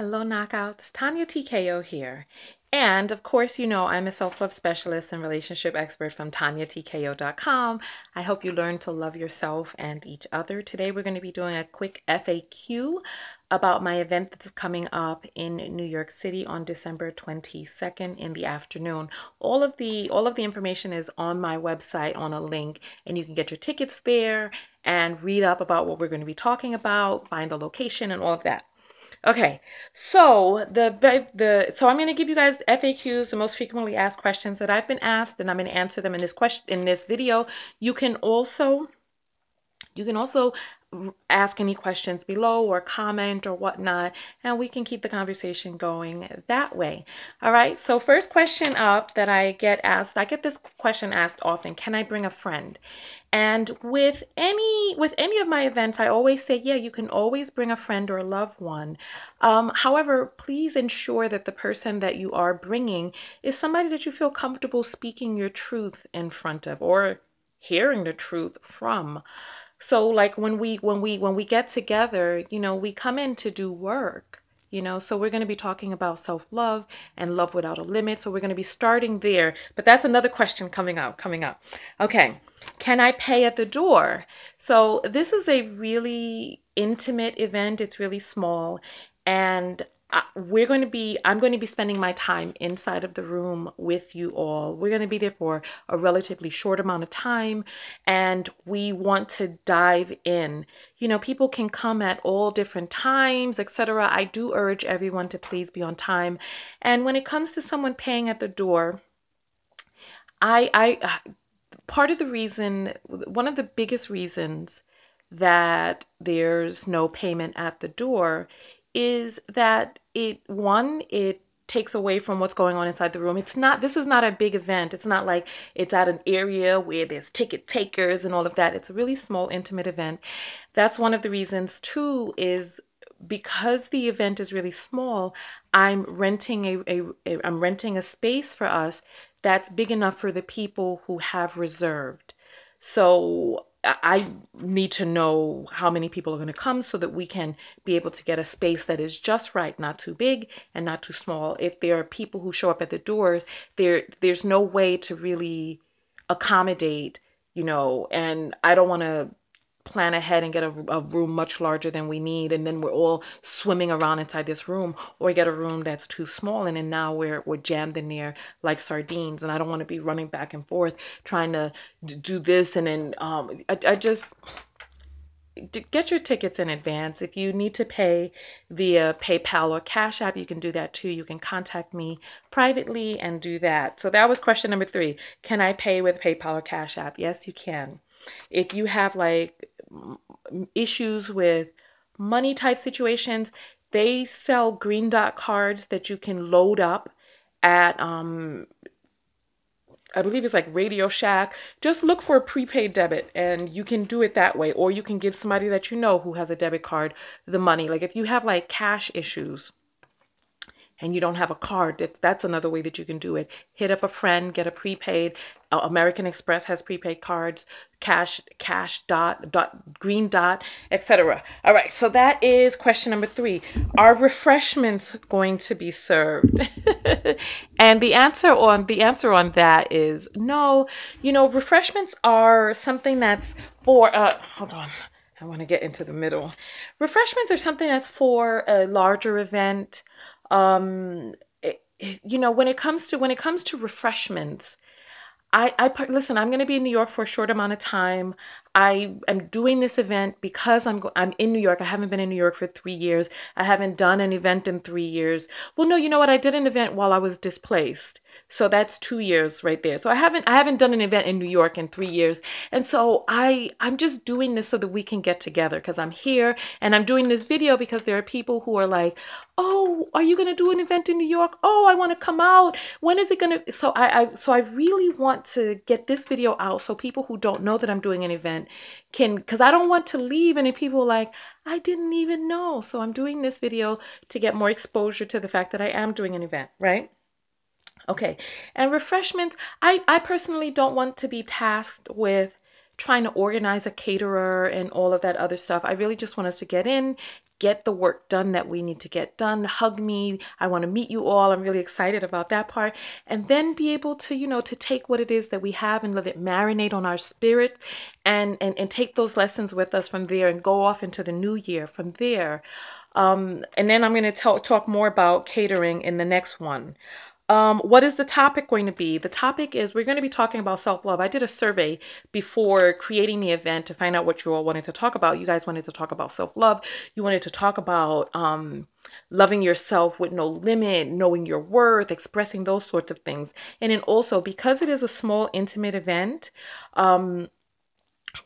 Hello Knockouts, Tonya TKO here. And of course, you know I'm a self-love specialist and relationship expert from TonyaTKO.com. I hope you learn to love yourself and each other. Today we're going to be doing a quick FAQ about my event that's coming up in New York City on December 22nd in the afternoon. All of the information is on my website on a link, and you can get your tickets there and read up about what we're going to be talking about, find the location and all of that. Okay, so I'm going to give you guys FAQs, the most frequently asked questions that I've been asked, and I'm going to answer them in this video. You can also ask any questions below or comment or whatnot, and we can keep the conversation going that way. All right, so first question up that I get this question asked often: can I bring a friend? And with any of my events, I always say, yeah, you can always bring a friend or a loved one. However, please ensure that the person that you are bringing is somebody that you feel comfortable speaking your truth in front of or hearing the truth from. So like when we get together, you know, we come in to do work, you know, so we're going to be talking about self-love and love without a limit. So we're going to be starting there, but that's another question coming up. Okay. Can I pay at the door? So this is a really intimate event. It's really small, and I'm going to be spending my time inside of the room with you all. We're going to be there for a relatively short amount of time, and we want to dive in. You know, people can come at all different times, etc. I do urge everyone to please be on time. And when it comes to someone paying at the door, part of the reason, one of the biggest reasons that there's no payment at the door is that it takes away from what's going on inside the room. This is not a big event. It's not like it's at an area where there's ticket takers and all of that. It's a really small, intimate event. That's one of the reasons. Two is because the event is really small, I'm renting a space for us that's big enough for the people who have reserved. So I need to know how many people are going to come so that we can be able to get a space that is just right, not too big and not too small. If there are people who show up at the doors, there's no way to really accommodate, you know, and I don't want to plan ahead and get a room much larger than we need, and then we're all swimming around inside this room, or get a room that's too small, and then now we're jammed in there like sardines, and I don't want to be running back and forth trying to do this, and then I just get your tickets in advance. If you need to pay via PayPal or Cash App, you can do that too. You can contact me privately and do that. So that was question number 3. Can I pay with PayPal or Cash App? Yes, you can. If you have like issues with money type situations, they sell green dot cards that you can load up at I believe it's like Radio Shack. Just look for a prepaid debit and you can do it that way, or you can give somebody that you know who has a debit card the money. Like if you have like cash issues and you don't have a card, that's another way that you can do it. Hit up a friend, get a prepaid. American Express has prepaid cards, Cash Dot, Green Dot, etc. All right, so that is question number 3. Are refreshments going to be served? And the answer on that is no. You know, refreshments are something that's for hold on. I want to get into the middle. Refreshments are something that's for a larger event. You know, when it comes to refreshments, listen, I'm going to be in New York for a short amount of time. I am doing this event because I'm in New York. I haven't been in New York for 3 years. I haven't done an event in 3 years. Well, no, you know what? I did an event while I was displaced. So that's 2 years right there. So I haven't done an event in New York in 3 years. And so I'm just doing this so that we can get together because I'm here, and I'm doing this video because there are people who are like, "Oh, are you going to do an event in New York? Oh, I want to come out. When is it going to?" So I really want to get this video out so people who don't know that I'm doing an event can, because I don't want to leave and people are like, "I didn't even know." So I'm doing this video to get more exposure to the fact that I am doing an event, right? Okay. And refreshments, I personally don't want to be tasked with trying to organize a caterer and all of that other stuff. I really just want us to get in, get the work done that we need to get done. Hug me. I want to meet you all. I'm really excited about that part. And then be able to, to take what it is that we have and let it marinate on our spirit and take those lessons with us from there and go off into the new year from there. And then I'm going to talk more about catering in the next one. What is the topic going to be? The topic is we're going to be talking about self-love. I did a survey before creating the event to find out what you all wanted to talk about. You guys wanted to talk about self-love. You wanted to talk about loving yourself with no limit, knowing your worth, expressing those sorts of things. And then also, because it is a small, intimate event,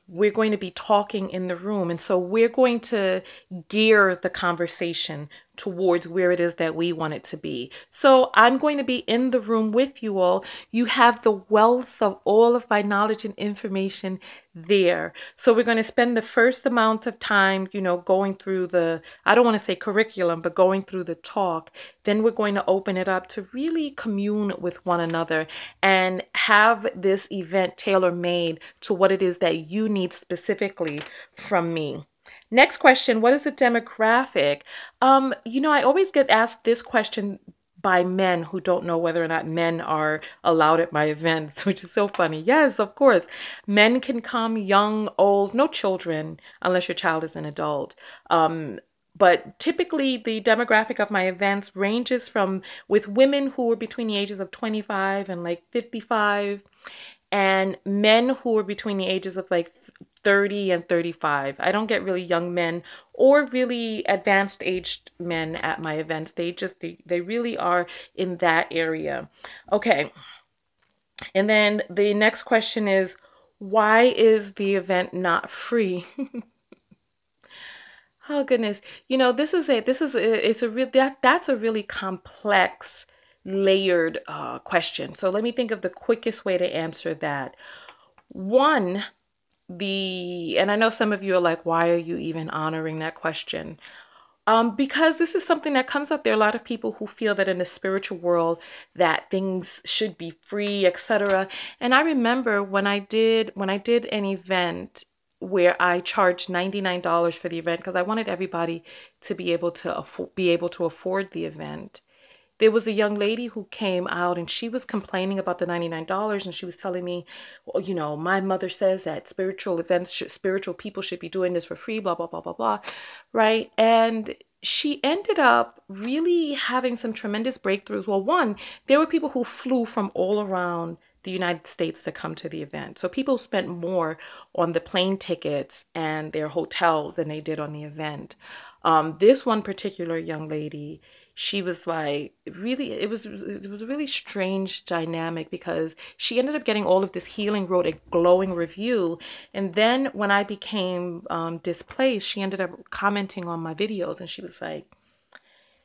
we're going to be talking in the room. And so we're going to gear the conversation towards where it is that we want it to be. So I'm going to be in the room with you all. You have the wealth of all of my knowledge and information there. So we're going to spend the first amount of time, going through the, I don't want to say curriculum, but going through the talk. Then we're going to open it up to really commune with one another and have this event tailor-made to what it is that you need specifically from me. Next question, what is the demographic? I always get asked this question by men who don't know whether or not men are allowed at my events, which is so funny. Yes, of course. Men can come, young, old, no children, unless your child is an adult. But typically the demographic of my events ranges from with women who are between the ages of 25 and like 55, and men who are between the ages of like 30 and 35. I don't get really young men or really advanced aged men at my events. They really are in that area. Okay. And then the next question is, why is the event not free? Oh goodness. That's a really complex, layered question. So let me think of the quickest way to answer that. One, and I know some of you are like, why are you even honoring that question? Because this is something that comes up. There are a lot of people who feel that in the spiritual world that things should be free, etc. And I remember when I did an event where I charged $99 for the event because I wanted everybody to be able to afford the event. There was a young lady who came out and she was complaining about the $99 and she was telling me, well, my mother says that spiritual people should be doing this for free, blah, blah, blah, blah, blah, right? And she ended up really having some tremendous breakthroughs. Well, one, there were people who flew from all around the United States to come to the event. So people spent more on the plane tickets and their hotels than they did on the event. This one particular young lady, she was like, really, it was a really strange dynamic because she ended up getting all of this healing, wrote a glowing review. And then when I became displaced, she ended up commenting on my videos and she was like,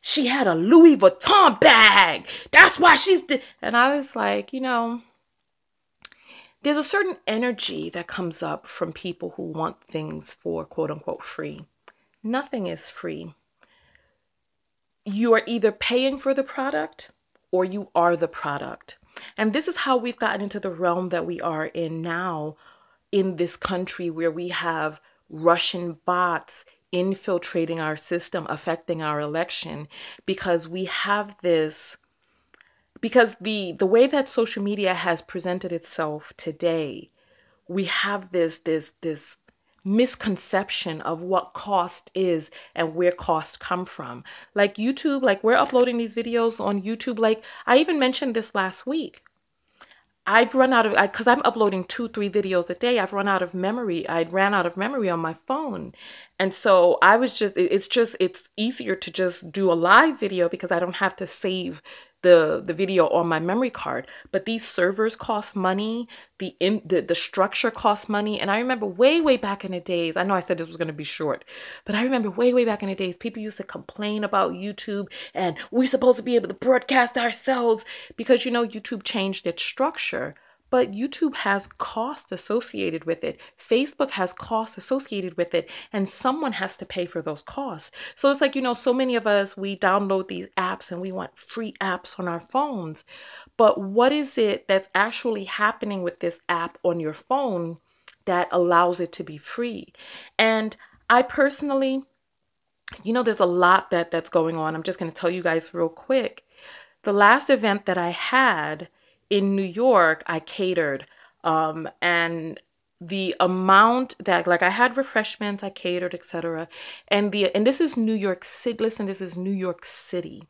she had a Louis Vuitton bag. That's why and I was like, there's a certain energy that comes up from people who want things for quote unquote free. Nothing is free. You are either paying for the product or you are the product. And this is how we've gotten into the realm that we are in now in this country where we have Russian bots infiltrating our system, affecting our election, because we have this. Because the way that social media has presented itself today, we have this misconception of what cost is and where cost come from. Like YouTube, like we're uploading these videos on YouTube. Like I even mentioned this last week. I've run out of, because I'm uploading 2-3 videos a day. I've run out of memory. I ran out of memory on my phone. And so I was it's easier to just do a live video because I don't have to save the video on my memory card. But these servers cost money. The structure costs money. And I remember way back in the days, I know I said this was going to be short, but I remember way back in the days, people used to complain about YouTube and we're supposed to be able to broadcast ourselves because, YouTube changed its structure. But YouTube has cost associated with it. Facebook has costs associated with it. And someone has to pay for those costs. So it's like, so many of us, we download these apps and we want free apps on our phones. But what is it that's actually happening with this app on your phone that allows it to be free? And I personally, there's a lot that's going on. I'm just going to tell you guys real quick. The last event that I had in New York, I catered. And the amount that, like, I had refreshments, I catered, etc. And this is New York City. Listen, this is New York City.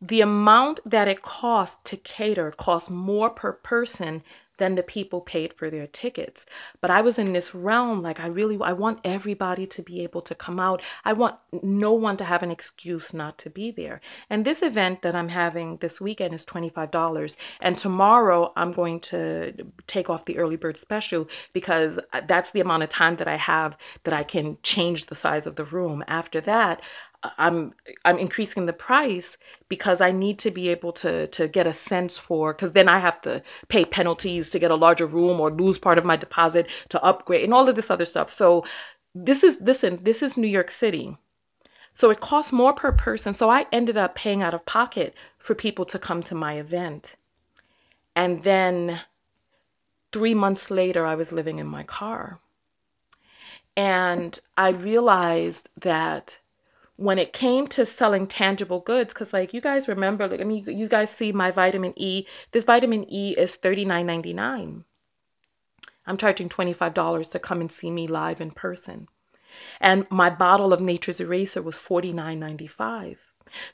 The amount that it costs to cater costs more per person than the people paid for their tickets. But I was in this realm, like, I want everybody to be able to come out. I want no one to have an excuse not to be there. And this event that I'm having this weekend is $25. And tomorrow I'm going to take off the early bird special, because that's the amount of time that I have that I can change the size of the room. After that, I'm increasing the price because I need to be able to get a sense for, because then I have to pay penalties to get a larger room or lose part of my deposit to upgrade and all of this other stuff. So this is New York City. So it costs more per person. So I ended up paying out of pocket for people to come to my event. And then 3 months later, I was living in my car. And I realized that when it came to selling tangible goods, because, like, you guys remember, like, I mean, you guys see my vitamin E. This vitamin E is $39.99. I'm charging $25 to come and see me live in person. And my bottle of Nature's Eraser was $49.95.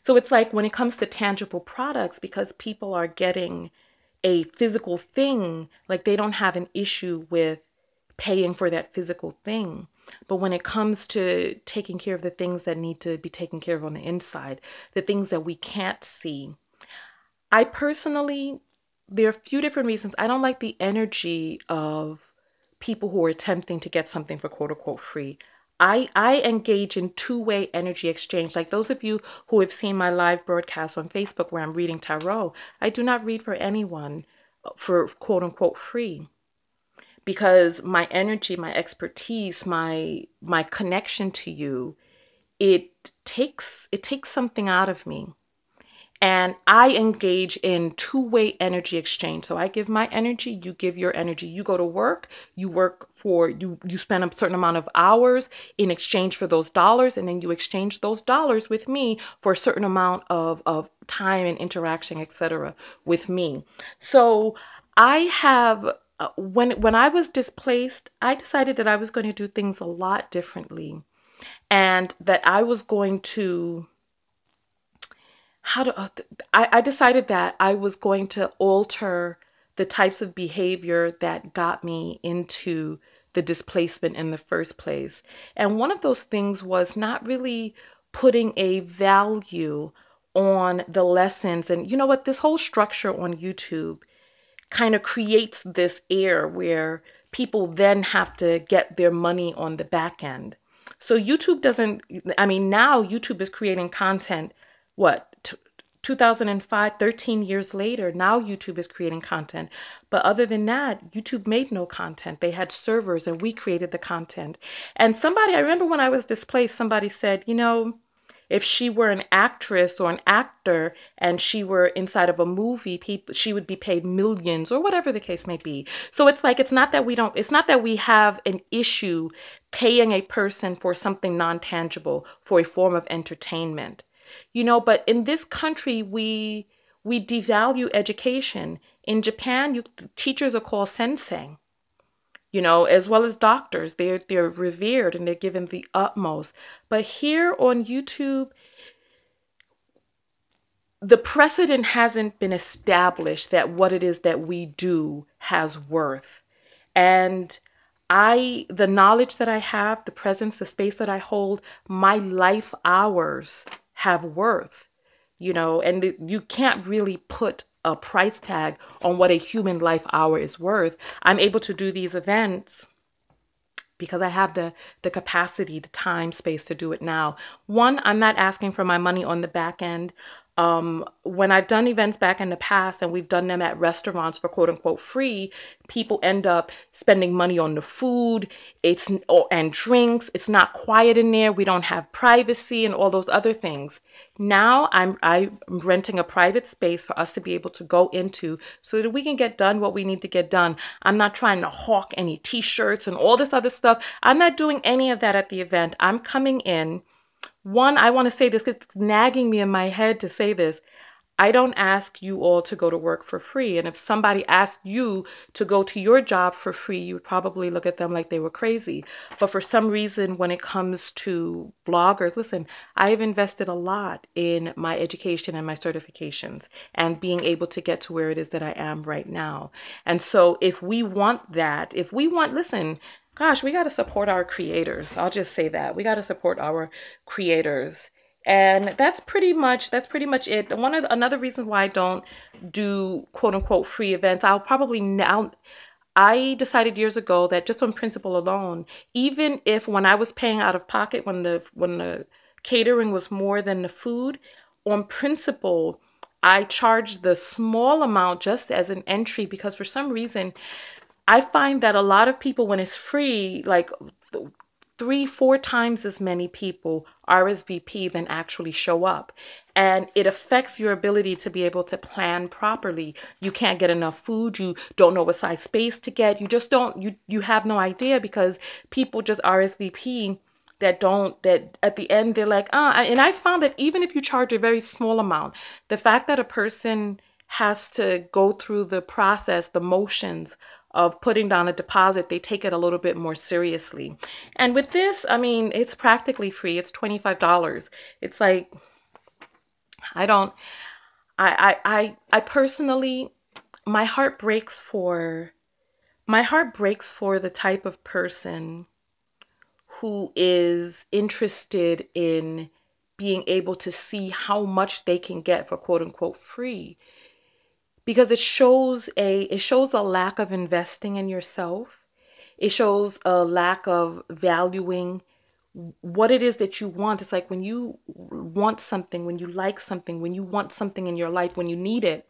So it's like, when it comes to tangible products, because people are getting a physical thing, like, they don't have an issue with paying for that physical thing. But when it comes to taking care of the things that need to be taken care of on the inside, the things that we can't see, I personally, there are a few different reasons. I don't like the energy of people who are attempting to get something for quote unquote free. I engage in two-way energy exchange. Like those of you who have seen my live broadcast on Facebook where I'm reading tarot, I do not read for anyone for quote unquote free. Because my energy, my expertise, my connection to you, it takes something out of me. And I engage in two-way energy exchange. So I give my energy, you give your energy. You go to work, you spend a certain amount of hours in exchange for those dollars, and then you exchange those dollars with me for a certain amount of time and interaction, etc. with me. So I have when I was displaced, I decided that I was going to do things a lot differently, and that I was going to I decided that I was going to alter the types of behavior that got me into the displacement in the first place. And one of those things was not really putting a value on the lessons. And you know what? This whole structure on YouTube kind of creates this air where people then have to get their money on the back end. So YouTube doesn't, I mean, now YouTube is creating content, what, 2005, 13 years later, now YouTube is creating content. But other than that, YouTube made no content. They had servers and we created the content. And I remember when I was displaced, somebody said, if she were an actress or an actor and she were inside of a movie, she would be paid millions or whatever the case may be. So it's like, it's not that we have an issue paying a person for something non-tangible, for a form of entertainment. But in this country, we devalue education. In Japan, teachers are called sensei. As well as doctors, they're revered and they're given the utmost. But here on YouTube, the precedent hasn't been established that what it is that we do has worth. And the knowledge that I have, the presence, the space that I hold, my life hours have worth, and you can't really put a price tag on what a human life hour is worth. I'm able to do these events because I have the capacity, the time, space to do it now. One, I'm not asking for my money on the back end. When I've done events back in the past and we've done them at restaurants for quote unquote free, people end up spending money on the food and drinks. It's not quiet in there. We don't have privacy and all those other things. Now I'm renting a private space for us to be able to go into so that we can get done what we need to get done. I'm not trying to hawk any t-shirts and all this other stuff. I'm not doing any of that at the event. I'm coming in one, I want to say this because it's nagging me in my head to say this. I don't ask you all to go to work for free. And if somebody asked you to go to your job for free, you would probably look at them like they were crazy. But for some reason, when it comes to bloggers, listen, I've invested a lot in my education and my certifications and being able to get to where it is that I am right now. And so if we want that, if we want, listen, gosh, we got to support our creators. I'll just say that. We got to support our creators. And that's pretty much it. Another reason why I don't do quote unquote free events, I'll probably now I decided years ago that just on principle alone, even if when I was paying out of pocket, when the catering was more than the food, on principle, I charged the small amount just as an entry because for some reason I find that a lot of people, when it's free, like 3-4 times as many people RSVP than actually show up. And it affects your ability to be able to plan properly. You can't get enough food. You don't know what size space to get. You just don't, you have no idea because people just RSVP that at the end they're like, and I found that even if you charge a very small amount, the fact that a person has to go through the process, the motions of putting down a deposit, they take it a little bit more seriously. And with this, I mean, it's practically free. It's $25. It's like, I personally, my heart breaks for the type of person who is interested in being able to see how much they can get for quote unquote free. Because it shows a lack of investing in yourself. It shows a lack of valuing what it is that you want. It's like when you want something, when you like something, when you want something in your life, when you need it,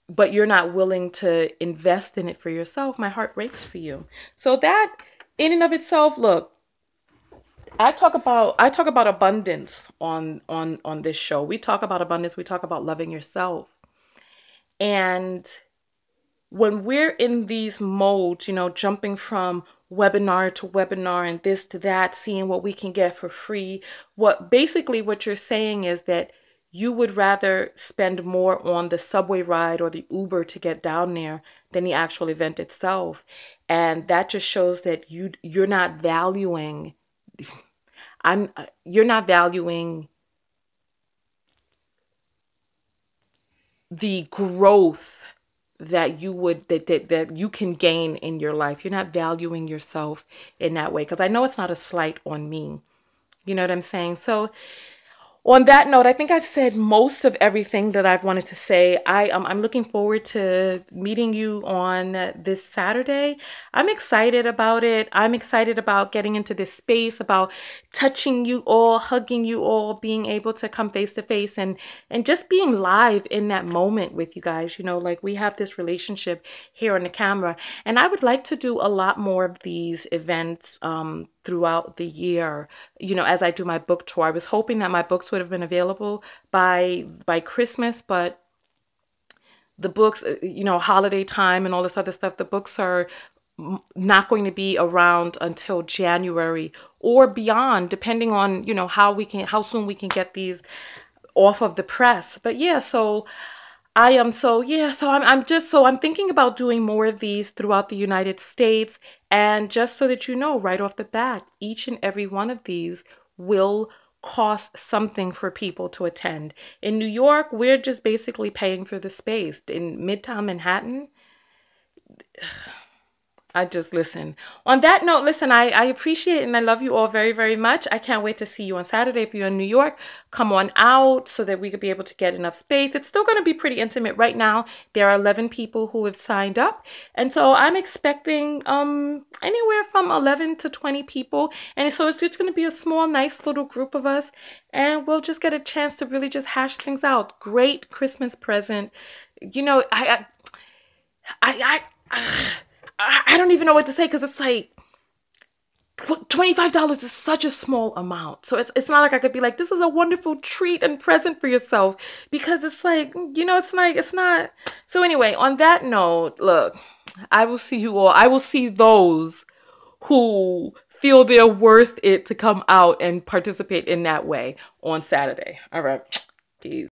but you're not willing to invest in it for yourself, my heart breaks for you. So that in and of itself, look, I talk about abundance on this show. We talk about abundance, we talk about loving yourself. And when we're in these modes, jumping from webinar to webinar and this to that, seeing what we can get for free, what you're saying is that you would rather spend more on the subway ride or the Uber to get down there than the actual event itself. And that just shows that you're not valuing the growth that you can gain in your life. You're not valuing yourself in that way. Because I know it's not a slight on me. You know what I'm saying? So on that note, I think I've said most of everything that I've wanted to say. I'm looking forward to meeting you on this Saturday. I'm excited about it. I'm excited about getting into this space, about touching you all, hugging you all, being able to come face to face and just being live in that moment with you guys. Like we have this relationship here on the camera, and I would like to do a lot more of these events throughout the year, as I do my book tour. I was hoping that my books would have been available by Christmas, but the books, holiday time and all this other stuff, the books are not going to be around until January or beyond, depending on, how soon we can get these off of the press. But yeah, so I'm thinking about doing more of these throughout the United States. And just so that you know, right off the bat, each and every one of these will cost something for people to attend. In New York, we're just basically paying for the space. In Midtown Manhattan, listen. On that note, listen, I appreciate and I love you all very, very much. I can't wait to see you on Saturday. If you're in New York, come on out so that we could be able to get enough space. It's still going to be pretty intimate. Right now, there are 11 people who have signed up. And so I'm expecting anywhere from 11 to 20 people. And so it's just going to be a small, nice little group of us. And we'll just get a chance to really just hash things out. Great Christmas present. I don't even know what to say because it's like $25 is such a small amount. So it's not like I could be like, this is a wonderful treat and present for yourself, because it's like, it's not. So anyway, on that note, look, I will see you all. I will see those who feel they're worth it to come out and participate in that way on Saturday. All right. Peace.